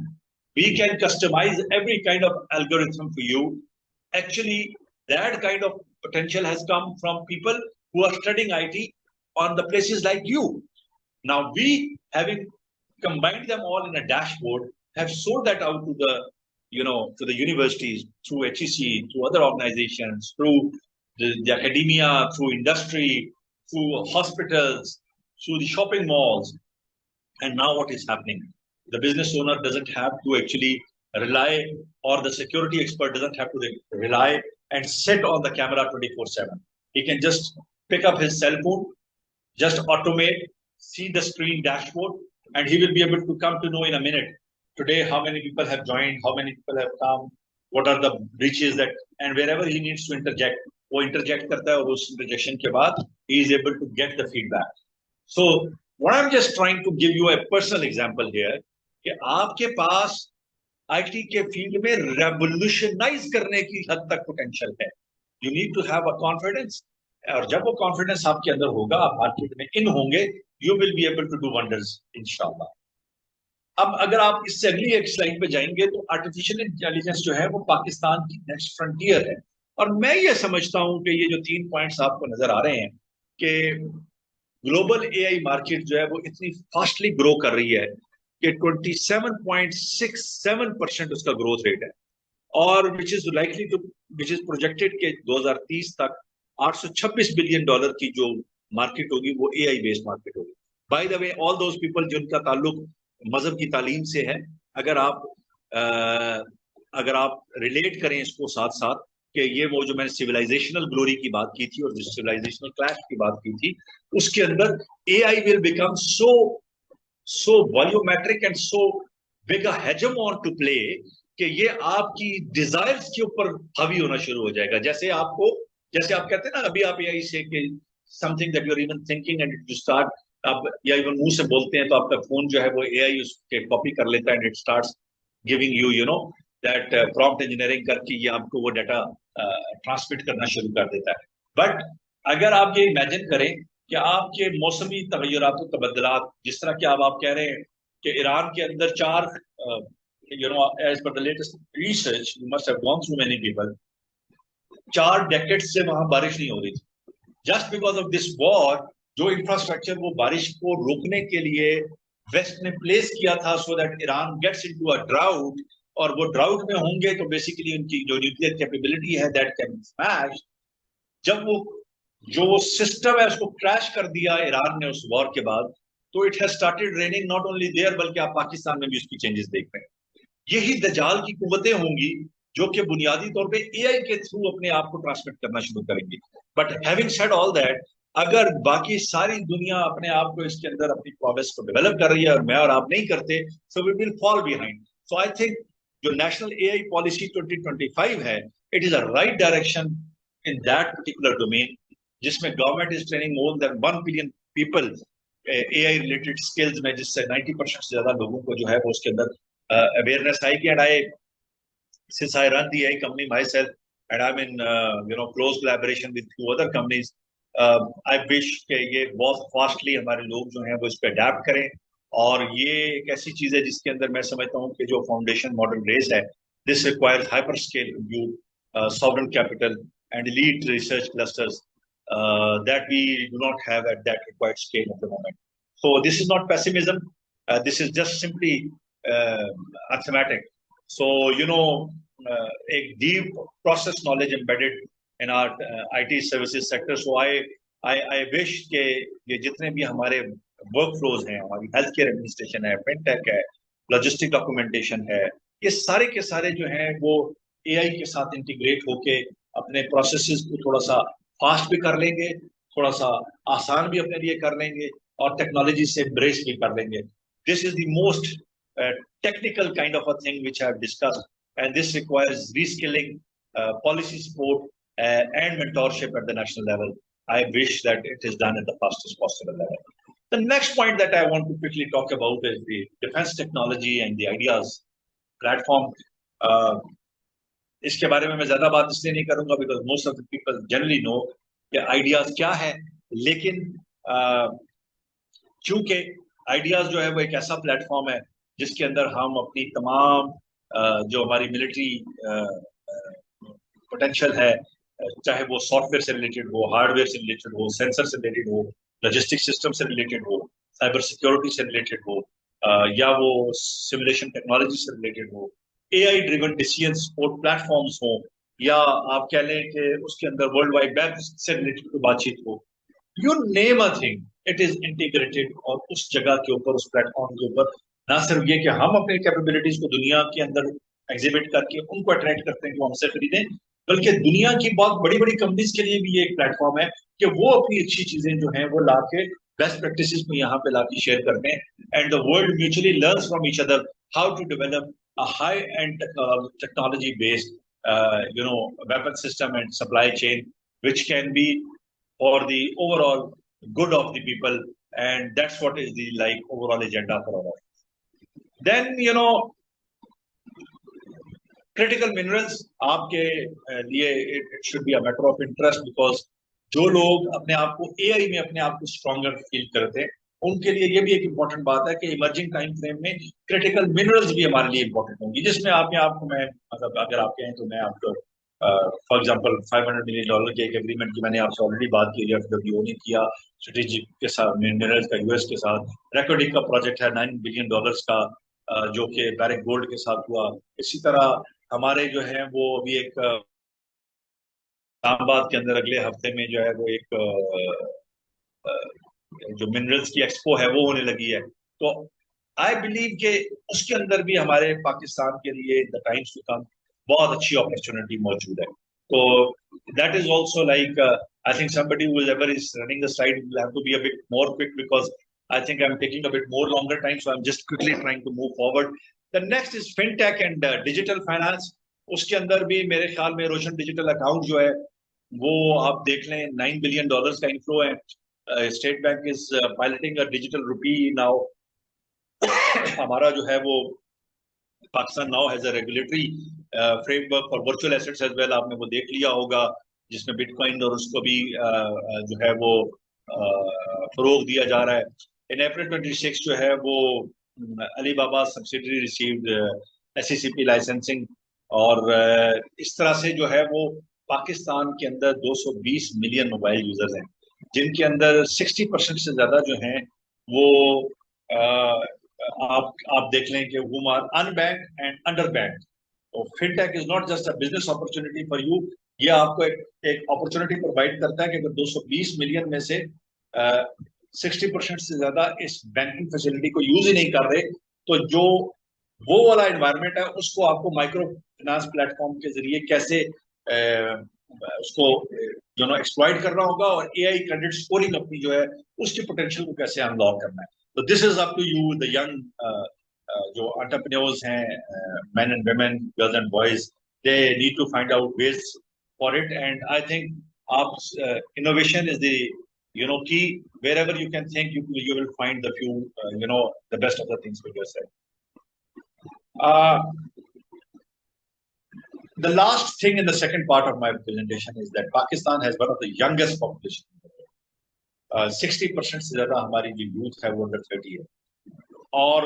we can customise every kind of algorithm for you. Actually that kind of potential has come from people who are studying IT on the places like you. Now we, having combined them all in a dashboard, have sold that out to the, to the universities, through HEC, through other organizations, through the academia, through industry, through hospitals, through the shopping malls. And now what is happening? The business owner doesn't have to actually rely, or the security expert doesn't have to rely and sit on the camera 24/7. He can just pick up his cell phone, just automate, see the screen dashboard, and he will be able to come to know in a minute today how many people have joined, how many people have come, what are the breaches that, and wherever he needs to interject, वो interject करता है, और उस interjection के बाद he is able to get the feedback. So what I'm just trying to give you a personal example here, कि आपके पास IT के फील्ड में revolutionize करने की हद तक potential है. You need to have a confidence, और जब वो कॉन्फिडेंस आपके अंदर होगा, आप मार्केट में इन होंगे, you will be able to do wonders इंशाल्लाह. अब अगर आप इससे अगली एक स्लाइड पे जाएंगे तो आर्टिफिशियल इंटेलिजेंस जो है वो पाकिस्तान की नेक्स्ट फ्रंटियर है। और मैं ये समझता हूं कि ये जो 3 पॉइंट्स आपको नजर आ रहे हैं कि ग्लोबल एआई मार्केट जो है वो इतनी फास्टली ग्रो कर रही है कि 27.67% उसका ग्रोथ रेट है, और which is likely to which is projected के 2030 तक 826 बिलियन डॉलर की जो मार्केट होगी वो एआई बेस्ड मार्केट होगी। By the way all those people जिनका ताल्लुक मजहब की तालीम से है, अगर आप रिलेट करें इसको साथ साथ कि ये वो जो मैंने सिविलाइजेशनल ग्लोरी की बात की थी और जो सिविलाइजेशनल क्लैश की बात की थी, उसके अंदर AI will become so volumetric and so big a hegemon to play कि ये आपकी डिजायर्स के ऊपर हावी होना शुरू हो जाएगा। जैसे आप कहते हैं ना, अभी आप एआई से कि something that you are even thinking and it start, आप या इवन मुंह से बोलते हैं तो आपका फोन जो है वो एआई उसके कॉपी कर लेता है and it starts giving you know that prompt engineering करके ये आपको वो डाटा ट्रांसमिट करना शुरू कर देता है। बट अगर आप ये इमेजिन करें कि आपके मौसमी तगय्युरात और तबदलात, जिस तरह के आप कह रहे हैं कि ईरान के अंदर 4 as per the latest research, you must have gone through many people, 4 decades से वहां बारिश नहीं हो रही थी just because of this war. जो इंफ्रास्ट्रक्चर वो बारिश को रोकने के लिए वेस्ट ने प्लेस किया था so that Iran gets into a drought, और वो ड्राउट में होंगे तो बेसिकली उनकी जो न्यूक्लियर कैपेबिलिटी है दैट कैन स्मैश। जब वो जो सिस्टम है उसको क्रैश कर दिया ईरान ने उस वॉर के बाद, तो it has started raining not only there बल्कि आप पाकिस्तान में भी उसकी चेंजेस देख रहे हैं। यही दजाल की कुव्वतें होंगी जो कि बुनियादी तौर पे एआई के थ्रू अपने आप को ट्रांसमिट करना शुरू करेंगी। But having said all that, अगर बाकी सारी दुनिया अपने आप को इसके अंदर अपनी प्रोग्रेस को डेवलप कर रही है और मैं और आप नहीं करते, so we will fall behind. So I think जो नेशनल एआई पॉलिसी 2025 है, it is a right direction in that particular domain, जिसमें government is training more than 1 billion people AI related skills में, जिससे 90% से ज्यादा लोगों को जो है वो उसके अंदर awareness आएगी। And since I run the AI company myself and I'm in close collaboration with 2 other companies, I wish कि ये बहुत फास्टली हमारे लोग जो हैं वो इस पे अडेप्ट करें। और ये एक ऐसी चीज है जिसके अंदर मैं समझता हूँ कि जो फाउंडेशन मॉडल रेस है, this requires hyper scale compute, sovereign capital and elite research clusters that we do not have at that required scale at the moment. So this is not pessimism, this is just simply arithmetic. So a deep process knowledge embedded in our IT services sector. So I wish के ये जितने भी हमारे work flows हैं, हमारी health care administration है, fintech है, logistic documentation है, ये सारे के सारे जो हैं वो एआई के साथ इंटीग्रेट होके अपने प्रोसेसेस को थोड़ा सा फास्ट भी कर लेंगे, थोड़ा सा आसान भी अपने लिए कर लेंगे और टेक्नोलॉजी से एम्ब्रेस भी कर लेंगे। This is the most technical kind of a thing which I have discussed, and this requires reskilling, policy support, and mentorship at the national level. I wish that it is done at the fastest possible level. The next point that I want to quickly talk about is the defense technology and the ideas platform. इसके बारे में मैं ज्यादा बात इसलिए नहीं करूंगा because most of the people generally know कि ideas क्या है, लेकिन चूंकि ideas जो है वो एक ऐसा प्लेटफॉर्म है जिसके अंदर हम अपनी तमाम जो हमारी मिलिट्री पोटेंशियल है, चाहे वो सॉफ्टवेयर से रिलेटेड हो, हार्डवेयर से रिलेटेड हो, सेंसर से रिलेटेड हो, लॉजिस्टिक सिस्टम से रिलेटेड हो, साइबर सिक्योरिटी से रिलेटेड हो, या वो सिमुलेशन टेक्नोलॉजी से रिलेटेड हो, AI driven decision support platforms हो, या आप कह लें कि उसके अंदर वर्ल्ड वाइड वेब से रिलेटेड कोई बातचीत हो, you name a thing, it is integrated. और उस जगह के ऊपर, उस प्लेटफॉर्म के ऊपर ना सिर्फ ये कि हम अपनी कैपेबिलिटीज को दुनिया के अंदर एग्जिबिट करके उनको अट्रैक्ट करते हैं कि वो हमसे खरीदें, बल्कि दुनिया की बहुत बड़ी बड़ी कंपनीज के लिए भी ये एक प्लेटफॉर्म है कि वो अपनी अच्छी चीजें जो हैं वो ला के बेस्ट प्रैक्टिसेस को यहाँ पे ला के शेयर करते हैं, and the world mutually learns from each other how to develop a high end technology based weapon system and supply chain which can be for the overall good of the people, and that's what is the overall agenda for our. Then critical minerals आपके लिए it should be a matter of interest because जो लोग अपने आप को AI में अपने आप को stronger feel करते हैं उनके लिए ये भी एक इम्पोर्टेंट बात है कि इमर्जिंग टाइम फ्रेम में क्रिटिकल मिनरल्स भी हमारे लिए इम्पोर्टेंट होंगी, जिसमें आपको मैं मतलब अगर आप कहें तो मैं आपको फॉर एग्जांपल $500 मिलियन के एक एग्रीमेंट की मैंने आपसे ऑलरेडी बात की, एफडब्ल्यूओ ने किया स्ट्रेटेजिक के साथ, मिनरल्स का यूएस के साथ। रेकॉर्डिंग का प्रोजेक्ट है $9 बिलियन का, जो कि बैरेक गोल्ड के साथ हुआ। इसी तरह हमारे जो है वो अभी एक इस्लामाबाद के अंदर अगले हफ्ते में जो है वो एक जो मिनरल्स की एक्सपो है वो होने लगी है। तो आई बिलीव कि उसके अंदर भी हमारे पाकिस्तान के लिए द टाइम्स टू कम बहुत अच्छी अपॉर्चुनिटी मौजूद है। तो that is also like I think somebody who is ever is running the slide will have to be a bit more quick because I think I'm taking a bit more longer time, so I'm just quickly trying to move forward. The next is fintech and digital finance. उसके अंदर भी मेरे ख्याल में रोशन digital account जो है वो आप देख लें $9 बिलियन का इनफ्लो है। State Bank is piloting a digital rupee now. हमारा जो है वो Pakistan now has a regulatory framework for virtual assets as well, आपने वो देख लिया होगा, जिसमें बिटकॉइन और उसको भी जो है वो फरोग दिया जा रहा है। इन अप्रैल 26 जो है वो Alibaba subsidiary received SECP licensing, और इस तरह से जो है वो पाकिस्तान के अंदर 220 मिलियन मोबाइल यूजर्स हैं, जिनके अंदर 60% से ज्यादा जो हैं वो आप देख लें कि whom are unbanked and underbanked. तो fintech is not just a business opportunity for you, ये आपको एक अपॉर्चुनिटी प्रोवाइड करता है कि अगर 220 मिलियन में से 60% से ज्यादा इस बैंकिंग फैसिलिटी को यूज ही नहीं कर रहे, तो जो वो वाला एनवायरनमेंट है उसको आपको माइक्रो फाइनेंस प्लेटफॉर्म के जरिए कैसे उसको जो नो एक्सप्लॉइट करना होगा, और AI क्रेडिट स्कोरिंग अपनी जो है उसकी पोटेंशियल को कैसे अनलॉक करना है। तो this is up to you the young जो एंटरप्रेन्योर्स हैं, men and women, girls and boys, they need to find out ways for it, and I think innovation is the key. Wherever you can think, you will find the few the best of the things for yourself. The last thing in the second part of my presentation is that Pakistan has one of the youngest population. 60% से ज्यादा हमारी जो youth है वो under 30 है, और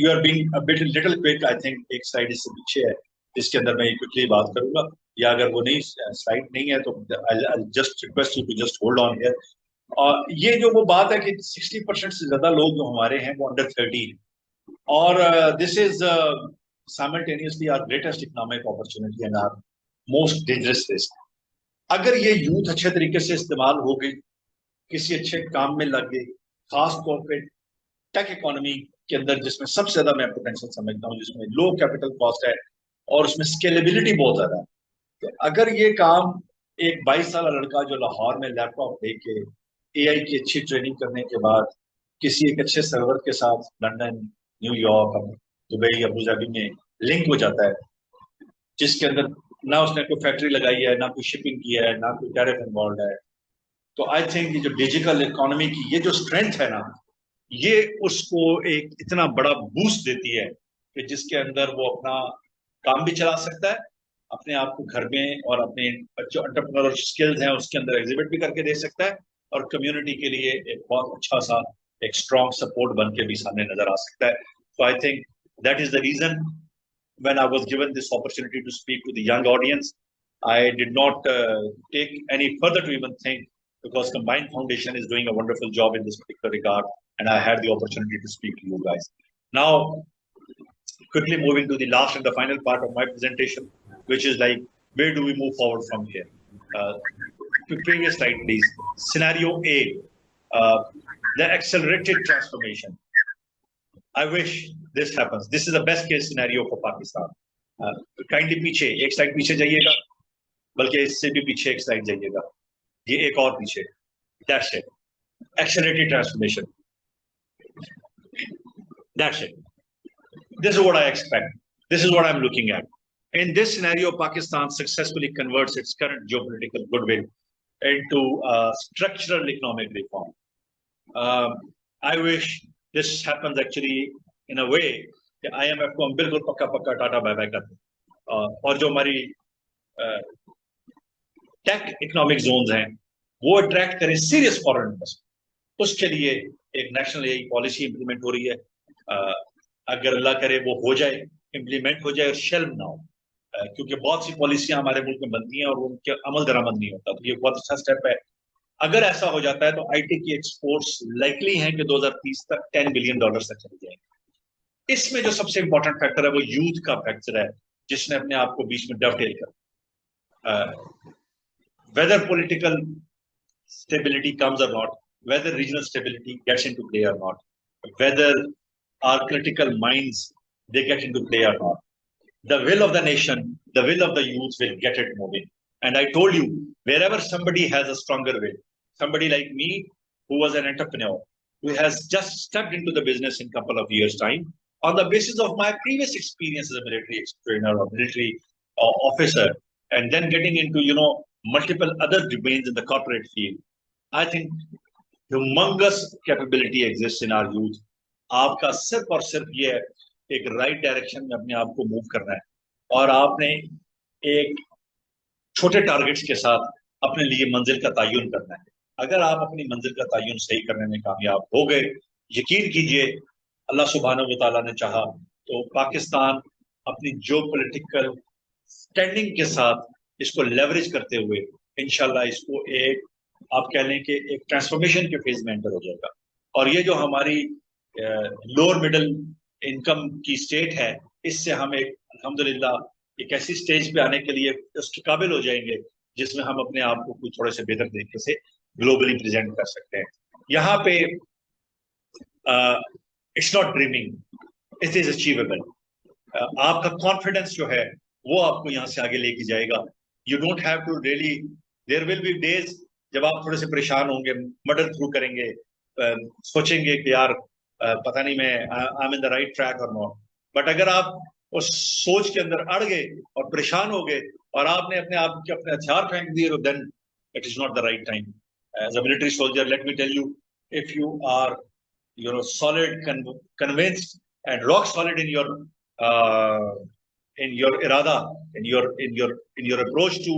you are being a bit little quick. I think एक slide इससे पीछे है जिसके अंदर मैं क्विकली बात करूंगा, या अगर वो नहीं स्लाइड नहीं है तो I just request you to just hold on here. और ये जो वो बात है कि 60% से ज्यादा लोग जो हमारे हैं वो अंडर 30 है, और this is simultaneously our greatest economic opportunity and our most dangerous risk. अगर ये यूथ अच्छे तरीके से इस्तेमाल हो गई, किसी अच्छे काम में लग गई, खास तौर पे टेक इकोनॉमी के अंदर जिसमें सबसे ज्यादा मैं पोटेंशियल समझता हूँ, जिसमें लो कैपिटल कॉस्ट है और उसमें स्केलेबिलिटी बहुत ज्यादा है, तो अगर ये काम एक 22 साल लड़का जो लाहौर में लैपटॉप लेके AI की अच्छी ट्रेनिंग करने के बाद किसी एक अच्छे सर्वर के साथ London, New York, Dubai, Abu Dhabi में लिंक हो जाता है, जिसके अंदर ना उसने कोई फैक्ट्री लगाई है, ना कोई शिपिंग की है, ना कोई टैरिफ इन्वॉल्व है, तो आई थिंक ये जो डिजिटल इकोनॉमी की ये जो स्ट्रेंथ है ना, ये उसको एक इतना बड़ा बूस्ट देती है कि जिसके अंदर वो अपना काम भी चला सकता है, अपने आप को घर में और अपने जो एंटरप्रेन्योर स्किल्स हैं उसके अंदर एग्जिबिट भी करके दे सकता है, और कम्युनिटी के लिए एक बहुत अच्छा सा एक स्ट्रॉन्ग सपोर्ट बन के भी सामने नजर आ सकता है। So I think that is the reason when I was given this opportunity to speak to the young audience, I did not take any further to even think, because Combined Foundation is doing a wonderful job in this particular regard, and I had the opportunity to speak to you guys. Now, quickly moving to the last and the final part of my presentation, which is like, where do we move forward from here? Previous slide, please. Scenario A, the accelerated transformation. I wish this happens. This is the best case scenario for Pakistan. Kindly पीछे एक slide पीछे जाइएगा, बल्कि इससे भी पीछे एक slide जाइएगा, ये एक और पीछे। That's it. Accelerated transformation. That's it. This is what I expect. This is what I'm looking at. In this scenario, Pakistan successfully converts its current geopolitical goodwill into structural economic reform. I wish this happens actually in a way कि IMF को हम बिल्कुल पक्का tata bye bye करते हैं, और जो हमारी टेक इकोनॉमिक जोन्स हैं वो अट्रैक्ट करें सीरियस फॉरेन इन्वेस्टमेंट, उसके लिए एक नेशनल एआई पॉलिसी इंप्लीमेंट हो रही है। अगर अल्लाह करे वो हो जाए, इंप्लीमेंट हो जाए और शेल्फ ना हो, क्योंकि बहुत सी पॉलिसियां हमारे मुल्क में बनती हैं और उनके अमल दरामद नहीं होता, तो ये बहुत अच्छा स्टेप है। अगर ऐसा हो जाता है तो आईटी की एक्सपोर्ट्स लाइकली हैं कि 2030 तक $10 बिलियन तक चले जाएंगे। इसमें जो सबसे इंपॉर्टेंट फैक्टर है वो यूथ का फैक्टर है, जिसने अपने आप को बीच में डवटेल कर, whether political stability comes or not, whether regional stability gets into play or not, whether our critical minds they get into play or not, the will of the nation, the will of the youth will get it moving. And I told you, wherever somebody has a stronger will, somebody like me who was an entrepreneur, who has just stepped into the business in a couple of years' time, on the basis of my previous experience as a military trainer or military officer, and then getting into, multiple other domains in the corporate field, I think humongous capability exists in our youth. आपका सिर्फ और सिर्फ ये एक right direction में अपने आप को मूव करना है, और आपने एक छोटे टारगेट्स के साथ अपने लिए मंजिल का तयन करना है। अगर आप अपनी मंजिल का तयन सही करने में कामयाब हो गए, यकीन कीजिए अल्लाह सुब्हानहू व तआला ने चाहा तो पाकिस्तान अपनी जो पॉलिटिकल स्टैंडिंग के साथ इसको लेवरेज करते हुए इंशाल्लाह इसको एक, आप कह लें कि एक ट्रांसफॉर्मेशन के फेज में एंटर हो जाएगा। और ये जो हमारी लोअर मिडिल इनकम की स्टेट है, इससे हम एक अल्हम्दुलिल्लाह एक ऐसी स्टेज पे आने के लिए उसके काबिल हो जाएंगे जिसमें हम अपने आप को कुछ थोड़े से बेहतर तरीके से ग्लोबली प्रेजेंट कर सकते हैं। यहाँ पे it's not dreaming, it is achievable. आपका कॉन्फिडेंस जो है वो आपको यहाँ से आगे लेके जाएगा। You don't have to really, there will be days जब आप थोड़े से परेशान होंगे, मडल थ्रू करेंगे, सोचेंगे कि यार पता नहीं मैं I am in the right track और नॉट। बट अगर आप उस सोच के अंदर अड़ गए और परेशान हो गए और आपने अपने आप के अपने हथियार फेंक दिए, तो then it is not the right time. As a military soldier, let me tell you, if you are solid, convinced and rock solid in your irada, in your approach to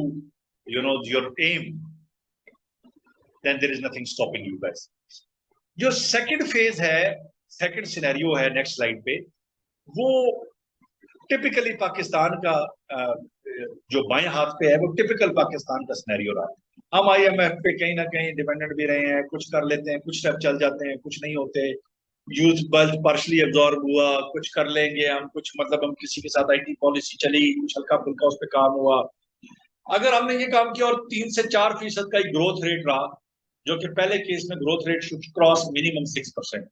your aim, then there is nothing stopping you guys. जो second phase है, second scenario है next slide पे, वो typically Pakistan का जो बाएं हाथ पे है वो टिपिकल पाकिस्तान का सिनेरियो रहा है। हम आईएमएफ पे कहीं ना कहीं डिपेंडेंट भी रहे हैं, कुछ कर लेते हैं, कुछ स्टेप चल जाते हैं, कुछ नहीं होते। यूथ बल्ज पार्शली एब्जॉर्ब हुआ, कुछ कर लेंगे हम, कुछ मतलब हम किसी के साथ आईटी पॉलिसी चली, कुछ हल्का फुल्का उस पर काम हुआ। अगर हमने ये काम किया और 3 से 4% का ग्रोथ रेट रहा, जो कि पहले केस में growth rate should cross minimum 6%,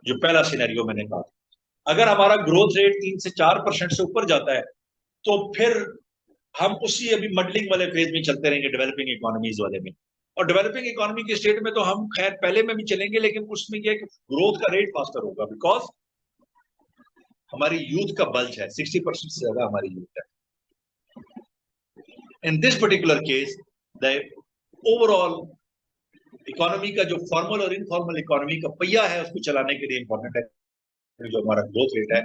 जो पहला सिनेरियो मैंने कहा। अगर हमारा ग्रोथ रेट 3 से 4% से ऊपर जाता है तो फिर हम उसी अभी मॉडलिंग वाले फेज में चलते रहेंगे, डेवलपिंग इकोनॉमीज वाले में। और डेवलपिंग इकोनॉमी के स्टेट में तो हम खैर पहले में भी चलेंगे, लेकिन उसमें यह ग्रोथ का रेट फास्टर होगा, बिकॉज हमारी यूथ का बल्ज है, 60% से ज्यादा हमारी यूथ है। In this particular case the overall economy का जो फॉर्मल और इनफॉर्मल इकोनॉमी का पहिया है उसको चलाने के लिए इंपॉर्टेंट है जो हमारा ग्रोथ रेट है,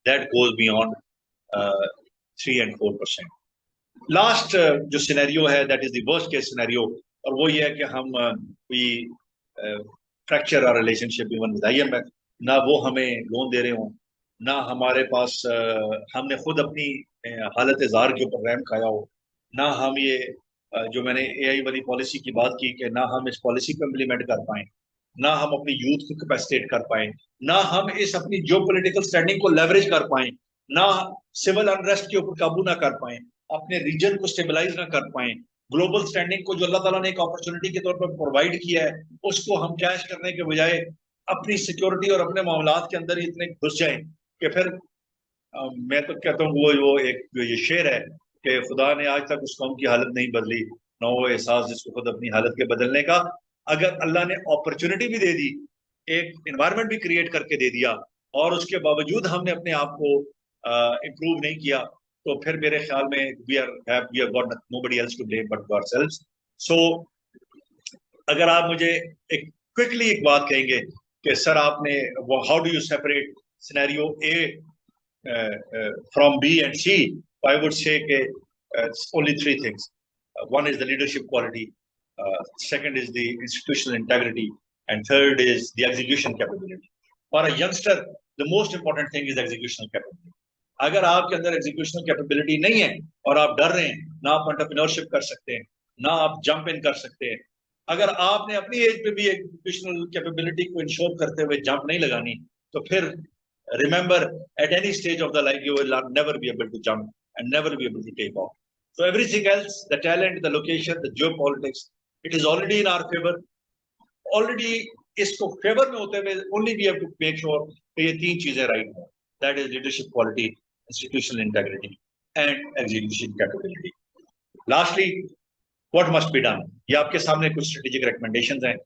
that goes beyond 3 and 4%। Last जो सिनेरियो है that is the worst case scenario, और वो ये है कि हम fracture our relationship even with IMF, ना वो हमें लोन दे रहे हो, ना हमारे पास हमने खुद अपनी हालत जार के ऊपर रैम खाया हो, ना हम ये जो मैंने एआई वाली पॉलिसी की बात की कि ना हम इस पॉलिसी को इम्प्लीमेंट कर पाए, ना हम अपनी यूथ को कैपेसिटेट कर पाए, ना हम इस अपनी जो पॉलिटिकल स्टैंडिंग को लेवरेज कर पाए, ना सिविल अनरेस्ट के ऊपर काबू ना कर पाए, अपने रीजन को स्टेबलाइज ना कर पाए, ग्लोबल स्टैंडिंग को जो अल्लाह ताला ने एक अपॉर्चुनिटी के तौर पर प्रोवाइड किया है उसको हम कैश करने के बजाय अपनी सिक्योरिटी और अपने मामलात के अंदर ही इतने घुस जाएं कि फिर मैं तो कहता हूँ वो एक ये शेर है कि खुदा ने आज तक उस कौम की हालत नहीं बदली, ना वो एहसास जिसको खुद अपनी हालत के बदलने का। अगर अल्लाह ने अपॉर्चुनिटी भी दे दी, एक एनवायरनमेंट भी क्रिएट करके दे दिया, और उसके बावजूद हमने अपने आप को इम्प्रूव नहीं किया, तो फिर मेरे ख्याल में we have got nobody else to blame but ourselves. So अगर आप मुझे एक क्विकली एक बात कहेंगे कि सर आपने how do you separate scenario A from B and C, I would say it's only 3 things. One is the leadership quality, second is the institutional integrity, and third is the execution capability. For a youngster, the most important thing is executional capability. अगर आपके अंदर executional capability नहीं है और आप डर रहे हैं, ना आप entrepreneurship कर सकते हैं, ना आप jump in कर सकते हैं, अगर आपने अपनी एज पे भी executional capability को ensure करते हुए jump नहीं लगानी, तो फिर remember at any stage of the life you will never be able to jump and never be able to take off. So everything else, the talent, the location, the geopolitics, it is already in our favor. Already इसको favor में होते हुए only we have to make sure कि ये तीन चीजें right हैं. That is leadership quality, institutional integrity, and execution capability. Lastly, what must be done? ये आपके सामने कुछ strategic recommendations हैं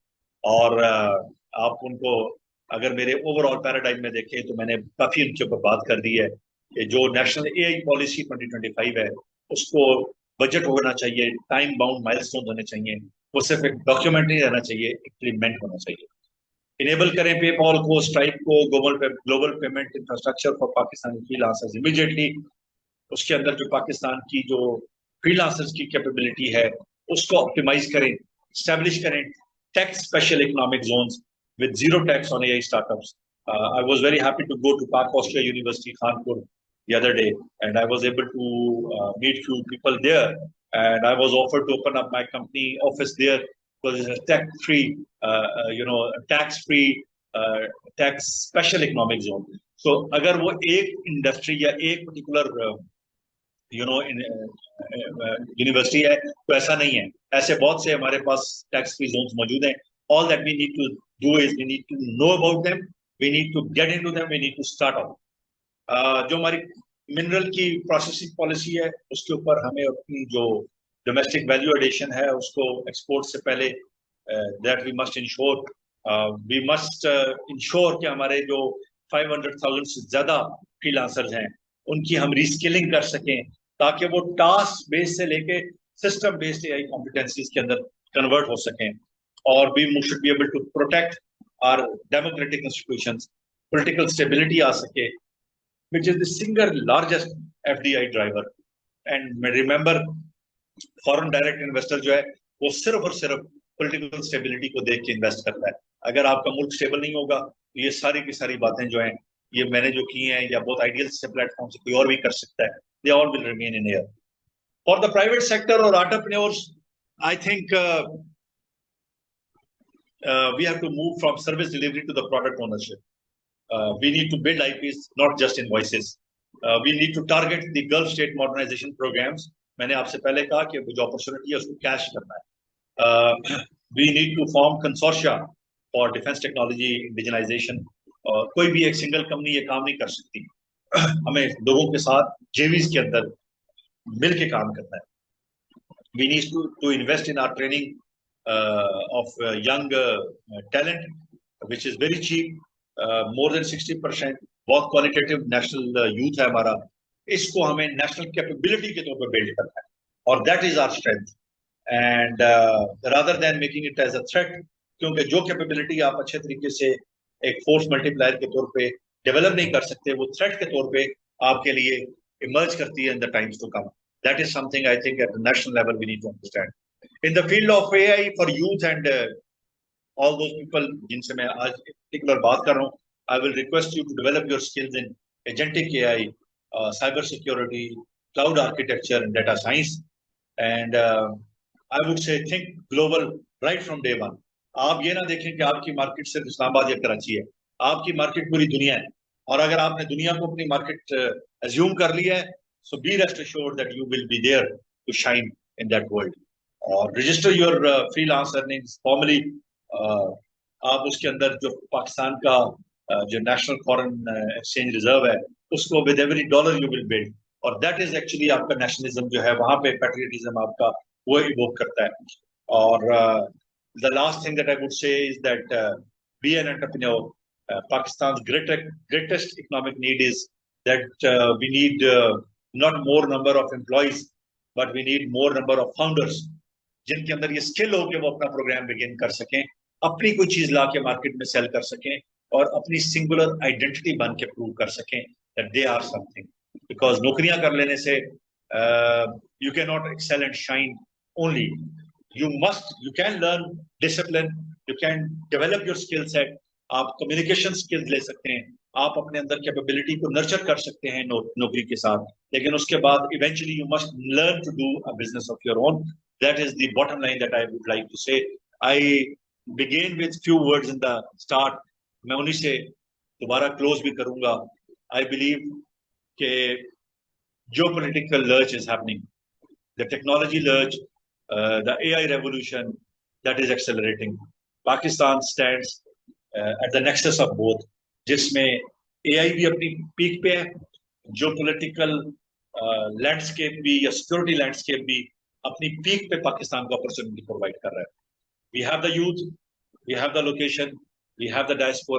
और आप उनको अगर मेरे ओवरऑल पैराडाइम में देखें तो मैंने काफी उनके ऊपर बात कर दी है कि जो नेशनल एआई पॉलिसी 2025 है उसको बजट होना चाहिए, टाइम बाउंड माइलस्टोन होने चाहिए, वो सिर्फ एक डॉक्यूमेंट नहीं रहना चाहिए, इम्प्लीमेंट होना चाहिए. इनेबल करें पेपॉल को, स्ट्राइप को, global payment infrastructure for Pakistani freelancers immediately. उसके अंदर जो पाकिस्तान की जो फ्रीलांसर्स की कैपेबिलिटी है उसको ऑप्टिमाइज करें, एस्टैब्लिश करें tax special economic zones with zero tax on AI startups. I was very happy to go to Pak Austria University, Kanpur, the other day, and I was able to meet few people there. And I was offered to open up my company office there because it's a tax-free, tax-free, tax special economic zone. So, अगर वो एक industry या एक particular university है तो ऐसा नहीं है. ऐसे बहुत से हमारे पास टैक्स फ्री जोन्स मौजूद हैं. All that we need to do is we need to know about them, we need to get into them, we need to start out. जो हमारी मिनरल की प्रोसेसिंग पॉलिसी है उसके ऊपर हमें अपनी जो डोमेस्टिक वैल्यू एडिशन है उसको एक्सपोर्ट से पहले दैट वी मस्ट इंश्योर कि हमारे जो 500,000 से ज्यादा फ्रीलांसर्स हैं उनकी हम रीस्किलिंग कर सकें ताकि वो टास्क बेस्ड से लेके सिस्टम बेस्ड एआई कॉम्पिटेंसीज के अंदर कन्वर्ट हो सकें. Or we should be able to protect our democratic institutions, political stability आ सके, which is the single largest FDI driver. And remember, foreign direct investor जो है वो सिर्फ और सिर्फ political stability को देख के invest करता है. अगर आपका मुल्क stable नहीं होगा तो ये सारी की सारी बातें जो हैं ये मैंने जो की हैं या बहुत ideal से platform से कोई और भी कर सकता है, they all will remain in here. For the private sector or entrepreneurs, I think we have to move from service delivery to the product ownership. We need to build IPs, not just invoices. We need to target the Gulf state modernization programs. मैंने आपसे पहले कहा कि जो opportunity है उसको cash करना है. We need to form consortia for defense technology indigenization. कोई भी एक single company ये काम नहीं कर सकती. हमें लोगों के साथ JVs के अंदर मिल के काम करना है. We need to invest in our training of young talent, which is very cheap, more than 60%. बहुत qualitative national youth है हमारा. इसको हमें national capability के तौर पर build करना है, और that is our strength. And rather than making it as a threat, क्योंकि जो capability आप अच्छे तरीके से एक force multiplier के तौर पे develop नहीं कर सकते, वो threat के तौर पे आपके लिए emerge करती है in the times to come. That is something I think at the national level we need to understand. In the field of AI for youth and all those people जिनसे मैं आज particular बात कर रहा हूँ, I will request you to develop your skills in agentic AI, cyber security, cloud architecture, and data science. And I would say think global right from day one. आप ये ना देखें कि आपकी मार्केट सिर्फ इस्लामाबाद या कराची है, आपकी मार्केट पूरी दुनिया है, और अगर आपने दुनिया को अपनी मार्केट assume कर लिया है, so be rest assured that you will be there to shine in that world. और register your freelance earnings formally. आप उसके अंदर जो पाकिस्तान का जो नेशनल फॉरेन एक्सचेंज रिजर्व है उसको with every dollar you will build, और that is actually आपका नेशनलिज्म जो है वहां पे पैट्रियटिज्म आपका वो इवोक करता है. और the last thing that I would say is that be an entrepreneur. Pakistan's greatest economic need is that we need not more number of employees, but we need more number of founders जिनके अंदर ये skill हो कि वो अपना programme begin कर सकें, अपनी कोई चीज ला के मार्केट में सेल कर सकें और अपनी सिंगुलर आइडेंटिटी बन के प्रूव कर सकें that they are something. Because नौकरियां कर लेने से you cannot excel and shine only. You can learn discipline, You can develop your skill set. आप communication skills ले सकते हैं, आप अपने अंदर capability को nurture कर सकते हैं नौकरी के साथ, लेकिन उसके बाद eventually you must learn to do a business of your own. That is the bottom line that I would like to say. I began with few words in the start. मैं उन्हीं से दोबारा close भी करूँगा. I believe कि geopolitical lurch is happening. The technology lurch, the AI revolution, that is accelerating. Pakistan stands at the nexus of both, जिसमें AI भी अपनी peak पे है, geopolitical landscape भी या security landscape भी अपनी peak पे पाकिस्तान को opportunity provide कर रहा है. We have the youth, we have the location, we have the diaspora.